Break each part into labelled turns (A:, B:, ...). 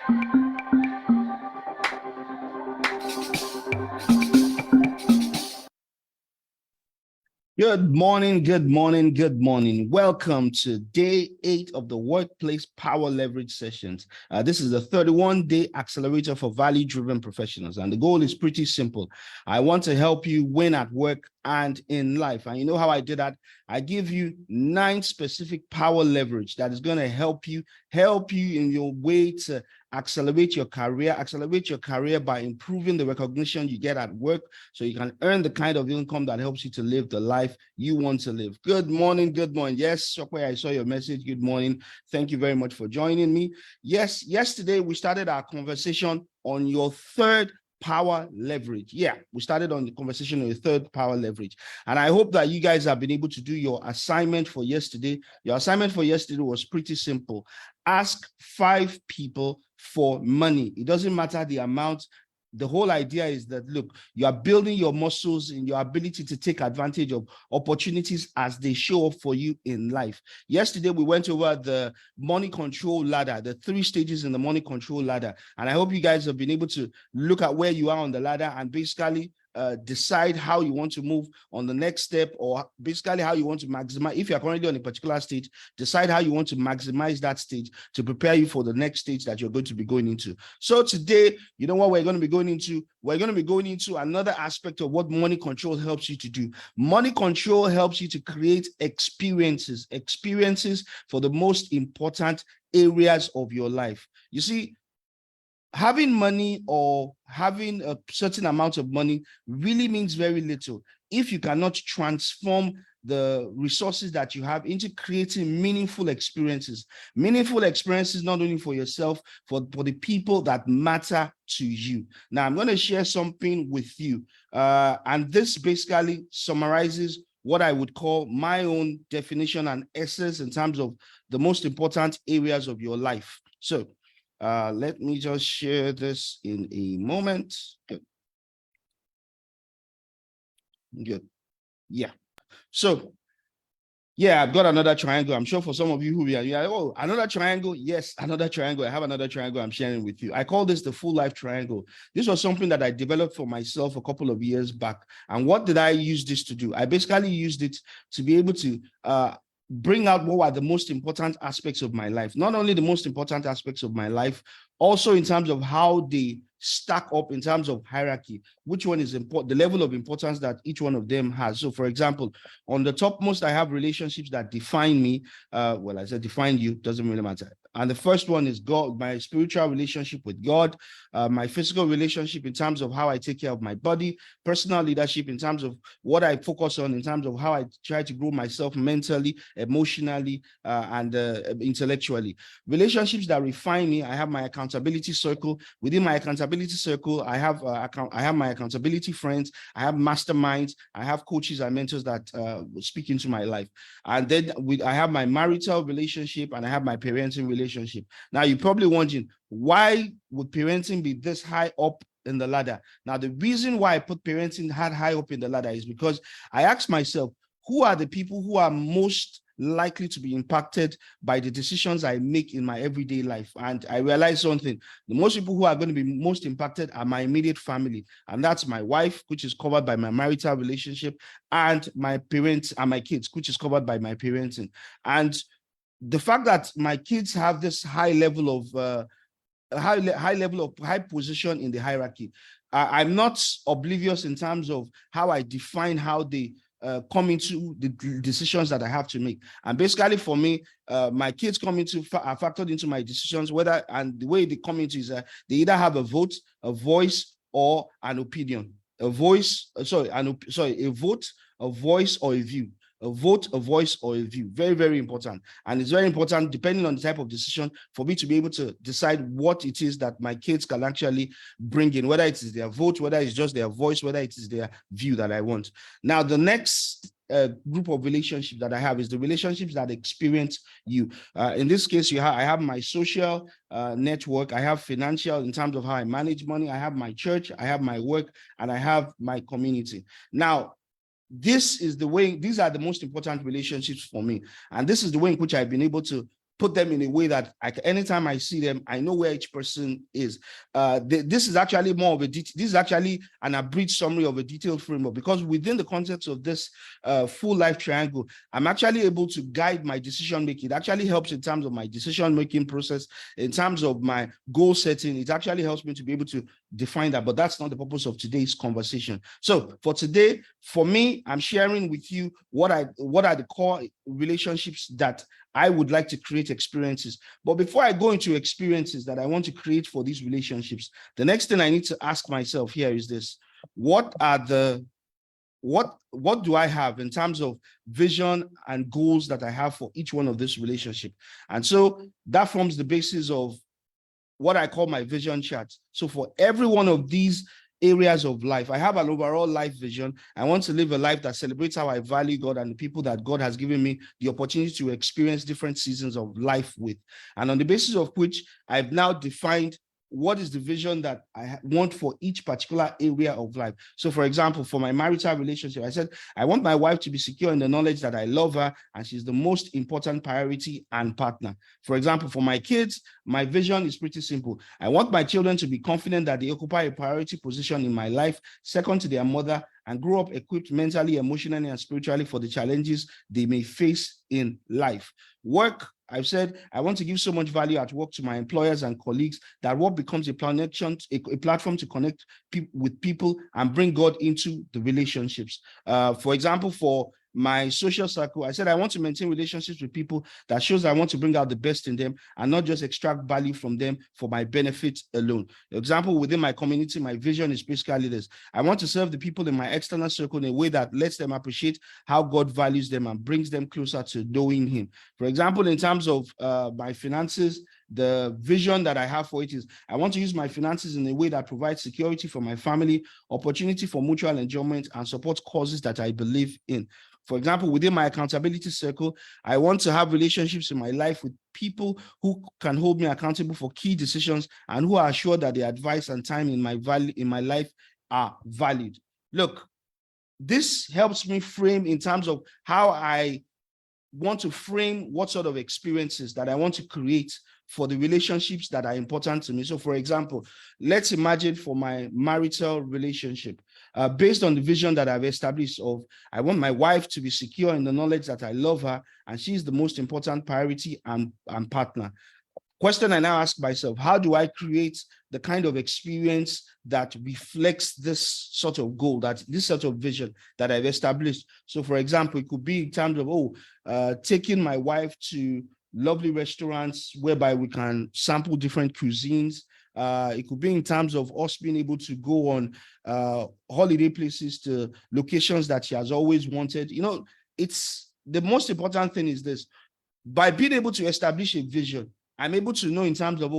A: Good morning, good morning, good morning. Welcome to day 8 of the Workplace Power Leverage Sessions. This is a 31-day accelerator for value-driven professionals, and the goal is pretty simple. I want to help you win at work and in life. And you know how I did that? I give you 9 specific power leverage that is going to help you in your way to accelerate your career by improving the recognition you get at work so you can earn the kind of income that helps you to live the life you want to live. Good morning, good morning. Yes, Shokwe, I saw your message. Good morning. Thank you very much for joining me. Yes, yesterday we started our conversation on your third power leverage. Yeah, we started on the conversation on the third power leverage. And I hope that you guys have been able to do your assignment for yesterday. Your assignment for yesterday was pretty simple. Ask 5 people for money. It doesn't matter the amount. The whole idea is that, look, you are building your muscles in your ability to take advantage of opportunities as they show up for you in life. Yesterday, we went over the money control ladder, the 3 stages in the money control ladder. And I hope you guys have been able to look at where you are on the ladder and basically decide how you want to move on the next step, or basically how you want to maximize. If you're currently on a particular stage, decide how you want to maximize that stage to prepare you for the next stage that you're going to be going into. So today, you know what we're going to be going into? We're going to be going into another aspect of what money control helps you to do. Money control helps you to create experiences for the most important areas of your life. You see, having money or having a certain amount of money really means very little if you cannot transform the resources that you have into creating meaningful experiences not only for yourself, for the people that matter to you. Now, I'm going to share something with you, and this basically summarizes what I would call my own definition and essence in terms of the most important areas of your life. So, let me just share this in a moment. Good. Yeah. So, yeah, I've got another triangle. I'm sure for some of you who are like, oh, another triangle. Yes, another triangle. I have another triangle I'm sharing with you. I call this the full life triangle. This was something that I developed for myself a couple of years back. And what did I use this to do? I basically used it to be able to bring out what are the most important aspects of my life. Not only the most important aspects of my life, also in terms of how they stack up in terms of hierarchy, which one is important, the level of importance that each one of them has. So for example, on the topmost, I have relationships that define me. Well, I said define you, doesn't really matter. And the first one is God, my spiritual relationship with God, my physical relationship in terms of how I take care of my body, personal leadership in terms of what I focus on, in terms of how I try to grow myself mentally, emotionally, and intellectually. Relationships that refine me, I have my accountability circle. Within my accountability circle, I have my accountability friends, I have masterminds, I have coaches and mentors that speak into my life. And then I have my marital relationship and I have my parenting relationship. Now, you're probably wondering, why would parenting be this high up in the ladder? Now, the reason why I put parenting high up in the ladder is because I asked myself, who are the people who are most likely to be impacted by the decisions I make in my everyday life? And I realized something. The most people who are going to be most impacted are my immediate family. And that's my wife, which is covered by my marital relationship, and my parents and my kids, which is covered by my parenting. And the fact that my kids have this high level of high position in the hierarchy, I'm not oblivious in terms of how I define how they come into the decisions that I have to make. And basically for me, my kids come into are factored into my decisions, and the way they come into is they either have a vote, a voice, or an opinion. A voice, a vote, a voice, or a view. A vote, a voice, or a view. Very, very important. And it's very important, depending on the type of decision, for me to be able to decide what it is that my kids can actually bring in, whether it is their vote, whether it's just their voice, whether it is their view that I want. Now, the next group of relationships that I have is the relationships that experience you. In this case, I have my social network, I have financial in terms of how I manage money, I have my church, I have my work, and I have my community. Now, these are the most important relationships for me. And this is the way in which I've been able to put them in a way that anytime I see them, I know where each person is. This is actually more of a this is actually an abridged summary of a detailed framework, because within the context of this full life triangle, I'm actually able to guide my decision making. It actually helps in terms of my decision making process, in terms of my goal setting. It actually helps me to be able to define that, but that's not the purpose of today's conversation. So for today, for me, I'm sharing with you what are the core relationships that I would like to create experiences. But before I go into experiences that I want to create for these relationships, the next thing I need to ask myself here is this: what do I have in terms of vision and goals that I have for each one of this relationship? And so that forms the basis of what I call my vision chart. So for every one of these areas of life, I have an overall life vision. I want to live a life that celebrates how I value God and the people that God has given me the opportunity to experience different seasons of life with. And on the basis of which I've now defined what is the vision that I want for each particular area of life. So for example, for my marital relationship, I said, I want my wife to be secure in the knowledge that I love her and she's the most important priority and partner. For example, for my kids, my vision is pretty simple. I want my children to be confident that they occupy a priority position in my life, second to their mother, and grow up equipped mentally, emotionally, and spiritually for the challenges they may face in life. Work, I've said, I want to give so much value at work to my employers and colleagues that work becomes a platform to connect with people and bring God into the relationships. For example, for my social circle, I said I want to maintain relationships with people that shows I want to bring out the best in them and not just extract value from them for my benefit alone. For example, within my community, my vision is basically this: I want to serve the people in my external circle in a way that lets them appreciate how God values them and brings them closer to knowing Him. For example, in terms of my finances, the vision that I have for it is I want to use my finances in a way that provides security for my family, opportunity for mutual enjoyment, and support causes that I believe in. For example, within my accountability circle, I want to have relationships in my life with people who can hold me accountable for key decisions and who are assured that the advice and time in my life are valued. Look, this helps me frame in terms of how I want to frame what sort of experiences that I want to create for the relationships that are important to me. So for example, let's imagine for my marital relationship, based on the vision that I've established of, I want my wife to be secure in the knowledge that I love her and she's the most important priority and partner. Question I now ask myself: how do I create the kind of experience that reflects this sort of goal, this sort of vision that I've established? So for example, it could be in terms of, taking my wife to lovely restaurants whereby we can sample different cuisines. It could be in terms of us being able to go on holiday places to locations that she has always wanted. It's the most important thing is this: by being able to establish a vision, I'm able to know in terms of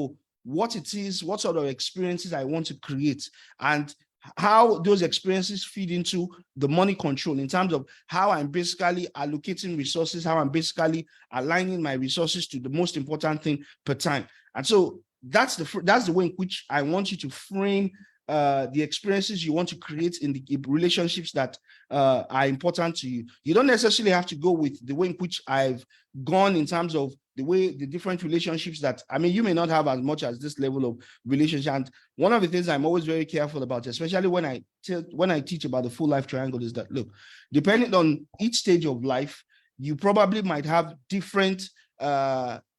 A: what it is, what sort of experiences I want to create, and how those experiences feed into the money control in terms of how I'm basically allocating resources, how I'm basically aligning my resources to the most important thing per time. And so that's the way in which I want you to frame the experiences you want to create in the relationships that are important to you. You don't necessarily have to go with the way in which I've gone in terms of the different relationships that, you may not have as much as this level of relationship. And one of the things I'm always very careful about, especially when I teach about the full life triangle, is that, look, depending on each stage of life, you probably might have different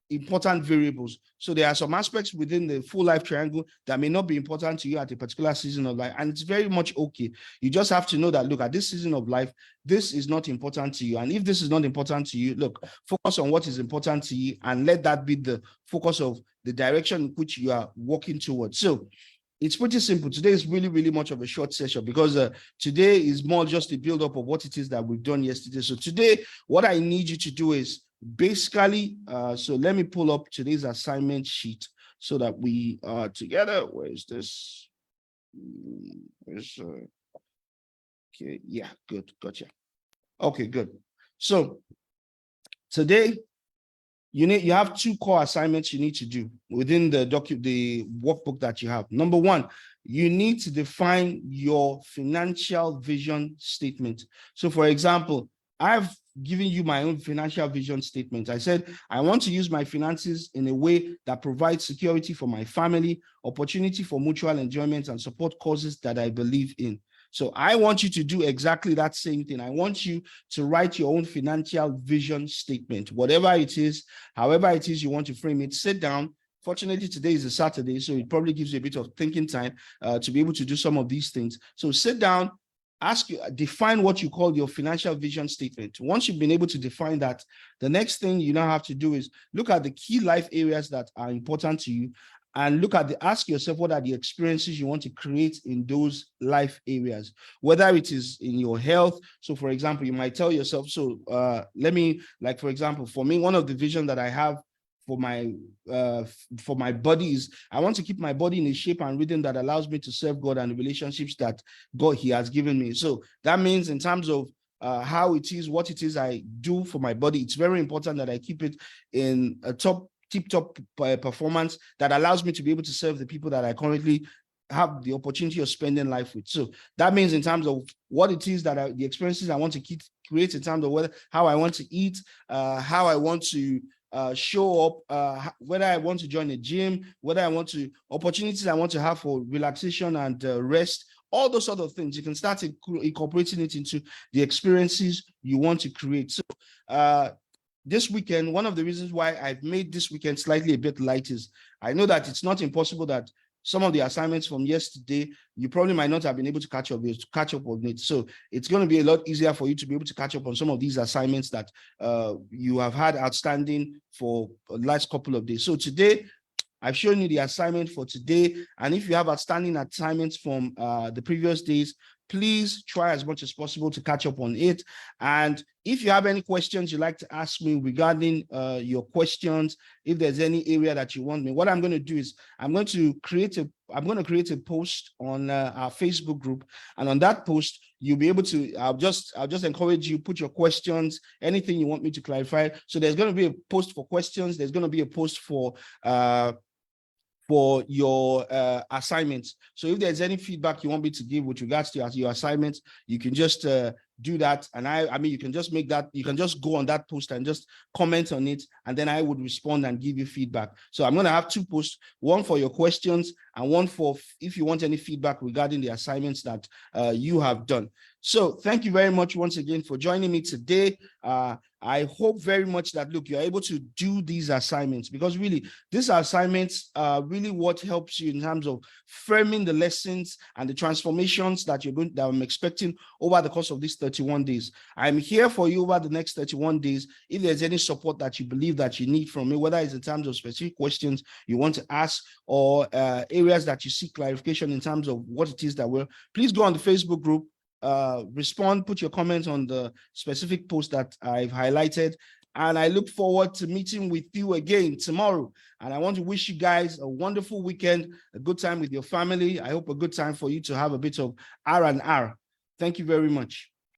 A: important variables. So there are some aspects within the full life triangle that may not be important to you at a particular season of life, and it's very much okay. You just have to know that, look, at this season of life, this is not important to you. And if this is not important to you, look, focus on what is important to you and let that be the focus of the direction in which you are working towards. So it's pretty simple. Today is really, really much of a short session because today is more just a build up of what it is that we've done yesterday. So today, what I need you to do is basically, so let me pull up today's assignment sheet so that we are together. Where is this? Okay, yeah, good, gotcha. Okay, good. So today, you have two core assignments you need to do within the workbook that you have. Number one, you need to define your financial vision statement. So for example, I've given you my own financial vision statement. I said, I want to use my finances in a way that provides security for my family, opportunity for mutual enjoyment, and support causes that I believe in. So I want you to do exactly that same thing. I want you to write your own financial vision statement, whatever it is, however it is you want to frame it. Sit down. Fortunately, today is a Saturday, so it probably gives you a bit of thinking time to be able to do some of these things. So sit down, define what you call your financial vision statement. Once you've been able to define that, the next thing you now have to do is look at the key life areas that are important to you, and ask yourself, what are the experiences you want to create in those life areas, whether it is in your health. So for example, you might tell yourself, for example, for me, one of the visions that I have for my body is, I want to keep my body in a shape and rhythm that allows me to serve God and the relationships that He has given me. So that means in terms of what it is I do for my body, it's very important that I keep it in a tip-top performance that allows me to be able to serve the people that I currently have the opportunity of spending life with. So that means in terms of what it is that the experiences I want to create in terms of how I want to eat, how I want to show up, whether I want to join a gym, opportunities I want to have for relaxation and rest, all those sort of things. You can start incorporating it into the experiences you want to create. So this weekend, one of the reasons why I've made this weekend slightly a bit light is I know that it's not impossible that some of the assignments from yesterday, you probably might not have been able to catch up on it. So it's going to be a lot easier for you to be able to catch up on some of these assignments that you have had outstanding for the last couple of days. So today, I've shown you the assignment for today. And if you have outstanding assignments from the previous days, please try as much as possible to catch up on it. And if you have any questions you'd like to ask me regarding your questions, if there's any area that you want me, what I'm going to do is I'm going to create a post on our Facebook group, and on that post you'll be able to. I'll just encourage you, put your questions, anything you want me to clarify. So there's going to be a post for questions. There's going to be a post for your assignments. So if there's any feedback you want me to give with regards to your assignments, you can just do that. And I mean, you can just go on that post and just comment on it, and then I would respond and give you feedback. So I'm going to have two posts, one for your questions and one for if you want any feedback regarding the assignments that you have done. So thank you very much once again for joining me today. I hope very much that, look, you're able to do these assignments, because really these assignments are really what helps you in terms of framing the lessons and the transformations that I'm expecting over the course of these 31 days. I'm here for you over the next 31 days. If there's any support that you believe that you need from me, whether it's in terms of specific questions you want to ask or areas that you seek clarification in terms of what it is that please go on the Facebook group, respond, put your comments on the specific post that I've highlighted, and I look forward to meeting with you again tomorrow. And I want to wish you guys a wonderful weekend, a good time with your family. I hope a good time for you to have a bit of R&R. Thank you very much.